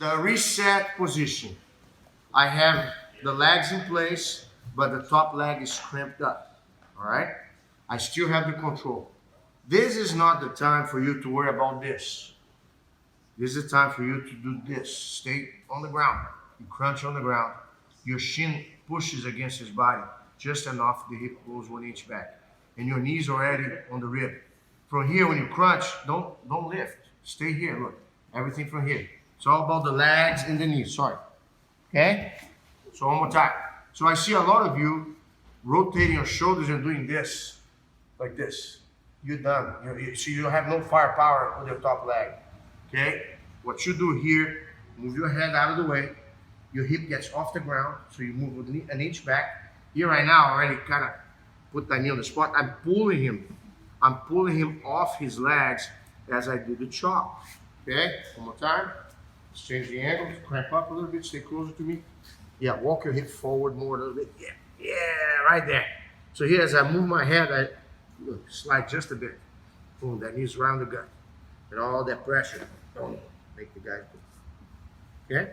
The reset position. I have the legs in place, but the top leg is cramped up. All right? I still have the control. This is not the time for you to worry about this. This is the time for you to do this. Stay on the ground. You crunch on the ground. Your shin pushes against his body just enough. The hip goes 1 inch back. And your knees already on the rib. From here, when you crunch, don't lift. Stay here. Look, everything from here. It's all about the legs and the knees. Sorry. Okay? So one more time. So I see a lot of you rotating your shoulders and doing this, like this. You're done. So you have no firepower with your top leg. Okay? What you do here, move your head out of the way. Your hip gets off the ground, so you move an inch back. Here right now, I already kind of put that knee on the spot. I'm pulling him. I'm pulling him off his legs as I do the chop. Okay? One more time. Let's change the angle. Cramp up a little bit. Stay closer to me. Yeah, walk your hip forward more a little bit. Yeah, right there. So here, as I move my head, I slide just a bit. Boom, that knee's around the gut. And all that pressure, make the guy go. Okay?